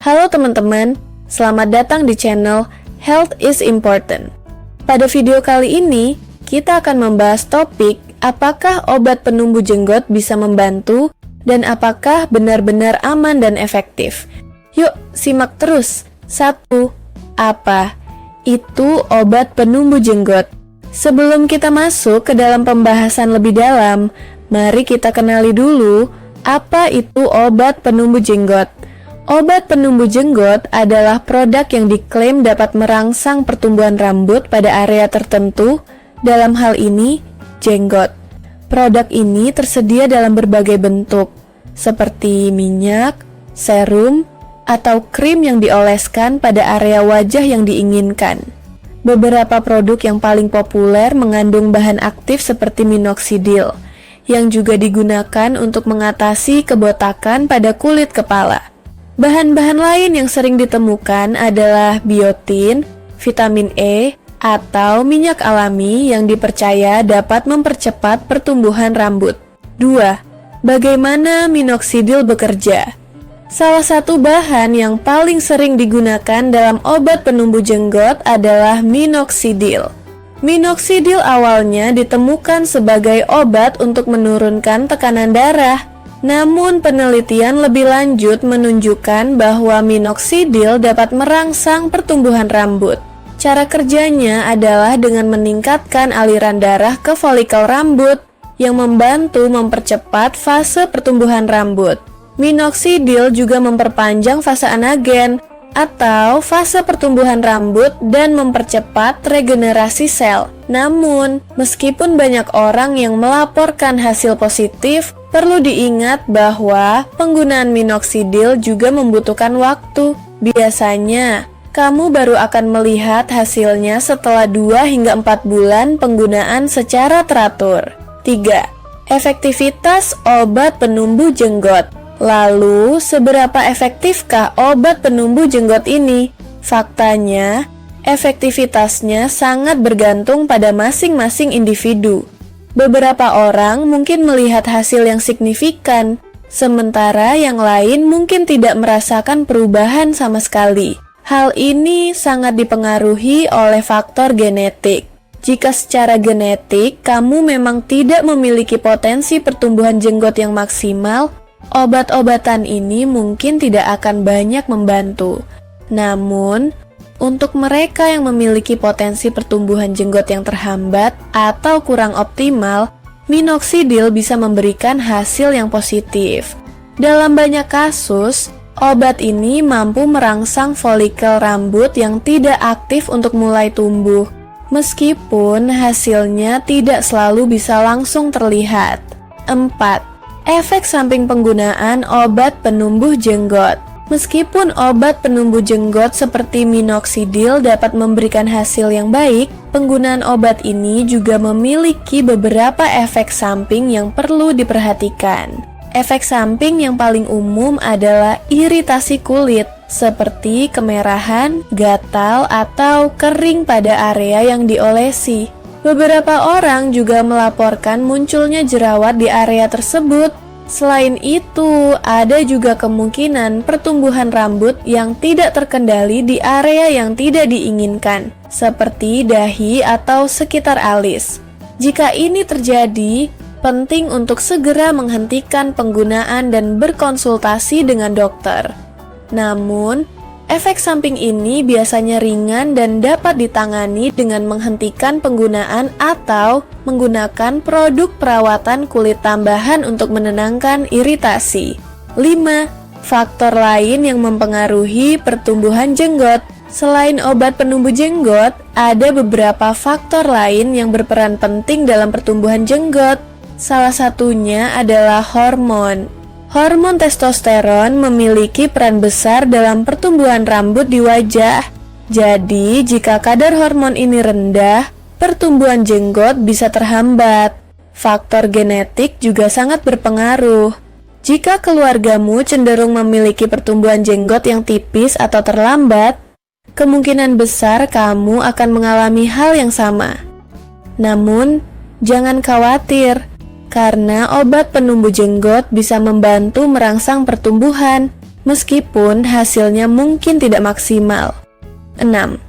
Halo teman-teman, selamat datang di channel Health is Important. Pada video kali ini, kita akan membahas topik apakah obat penumbuh jenggot bisa membantu dan apakah benar-benar aman dan efektif. Yuk, simak terus. 1. Apa itu obat penumbuh jenggot? Sebelum kita masuk ke dalam pembahasan lebih dalam, mari kita kenali dulu apa itu obat penumbuh jenggot. Obat penumbuh jenggot adalah produk yang diklaim dapat merangsang pertumbuhan rambut pada area tertentu, dalam hal ini jenggot. Produk ini tersedia dalam berbagai bentuk, seperti minyak, serum, atau krim yang dioleskan pada area wajah yang diinginkan. Beberapa produk yang paling populer mengandung bahan aktif seperti minoxidil, yang juga digunakan untuk mengatasi kebotakan pada kulit kepala. Bahan-bahan lain yang sering ditemukan adalah biotin, vitamin E, atau minyak alami yang dipercaya dapat mempercepat pertumbuhan rambut. 2. Bagaimana minoxidil bekerja? Salah satu bahan yang paling sering digunakan dalam obat penumbuh jenggot adalah minoxidil. Minoxidil awalnya ditemukan sebagai obat untuk menurunkan tekanan darah. Namun penelitian lebih lanjut menunjukkan bahwa minoxidil dapat merangsang pertumbuhan rambut. Cara kerjanya adalah dengan meningkatkan aliran darah ke folikel rambut yang membantu mempercepat fase pertumbuhan rambut. Minoxidil juga memperpanjang fase anagen atau fase pertumbuhan rambut dan mempercepat regenerasi sel. Namun, meskipun banyak orang yang melaporkan hasil positif, perlu diingat bahwa penggunaan minoxidil juga membutuhkan waktu. Biasanya, kamu baru akan melihat hasilnya setelah 2 hingga 4 bulan penggunaan secara teratur. 3. Efektivitas obat penumbuh jenggot. Lalu, seberapa efektifkah obat penumbuh jenggot ini? Faktanya, efektivitasnya sangat bergantung pada masing-masing individu. Beberapa orang mungkin melihat hasil yang signifikan, sementara yang lain mungkin tidak merasakan perubahan sama sekali. Hal ini sangat dipengaruhi oleh faktor genetik. Jika secara genetik kamu memang tidak memiliki potensi pertumbuhan jenggot yang maksimal, obat-obatan ini mungkin tidak akan banyak membantu. Namun, untuk mereka yang memiliki potensi pertumbuhan jenggot yang terhambat atau kurang optimal, minoxidil bisa memberikan hasil yang positif. Dalam banyak kasus, obat ini mampu merangsang folikel rambut yang tidak aktif untuk mulai tumbuh, meskipun hasilnya tidak selalu bisa langsung terlihat. 4. Efek samping penggunaan obat penumbuh jenggot. Meskipun obat penumbuh jenggot seperti minoxidil dapat memberikan hasil yang baik, penggunaan obat ini juga memiliki beberapa efek samping yang perlu diperhatikan. Efek samping yang paling umum adalah iritasi kulit, seperti kemerahan, gatal, atau kering pada area yang diolesi. Beberapa orang juga melaporkan munculnya jerawat di area tersebut. Selain itu, ada juga kemungkinan pertumbuhan rambut yang tidak terkendali di area yang tidak diinginkan, seperti dahi atau sekitar alis. Jika ini terjadi, penting untuk segera menghentikan penggunaan dan berkonsultasi dengan dokter. Namun, efek samping ini biasanya ringan dan dapat ditangani dengan menghentikan penggunaan atau menggunakan produk perawatan kulit tambahan untuk menenangkan iritasi. 5. Faktor lain yang mempengaruhi pertumbuhan jenggot. Selain obat penumbuh jenggot, ada beberapa faktor lain yang berperan penting dalam pertumbuhan jenggot. Salah satunya adalah hormon. Hormon testosteron memiliki peran besar dalam pertumbuhan rambut di wajah. Jadi, jika kadar hormon ini rendah, pertumbuhan jenggot bisa terhambat. Faktor genetik juga sangat berpengaruh. Jika keluargamu cenderung memiliki pertumbuhan jenggot yang tipis atau terlambat, kemungkinan besar kamu akan mengalami hal yang sama. Namun, jangan khawatir, karena obat penumbuh jenggot bisa membantu merangsang pertumbuhan. meskipun hasilnya mungkin tidak maksimal. 6.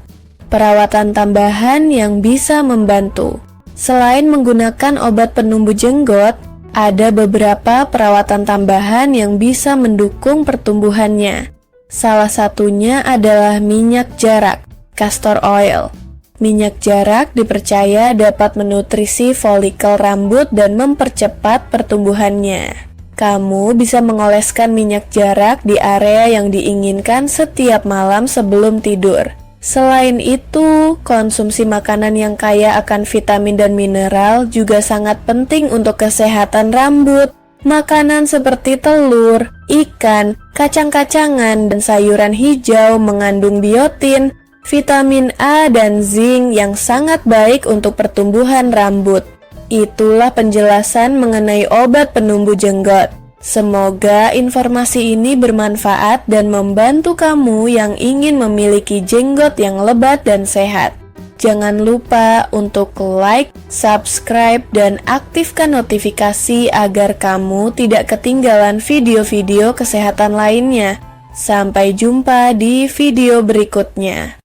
Perawatan tambahan yang bisa membantu. Selain menggunakan obat penumbuh jenggot, ada beberapa perawatan tambahan yang bisa mendukung pertumbuhannya. Salah satunya adalah minyak jarak, castor oil. Minyak jarak dipercaya dapat menutrisi folikel rambut dan mempercepat pertumbuhannya. Kamu bisa mengoleskan minyak jarak di area yang diinginkan setiap malam sebelum tidur. Selain itu, konsumsi makanan yang kaya akan vitamin dan mineral juga sangat penting untuk kesehatan rambut. Makanan seperti telur, ikan, kacang-kacangan, dan sayuran hijau mengandung biotin, vitamin A dan zinc yang sangat baik untuk pertumbuhan rambut. Itulah penjelasan mengenai obat penumbuh jenggot. Semoga informasi ini bermanfaat dan membantu kamu yang ingin memiliki jenggot yang lebat dan sehat. Jangan lupa untuk like, subscribe, dan aktifkan notifikasi agar kamu tidak ketinggalan video-video kesehatan lainnya. Sampai jumpa di video berikutnya.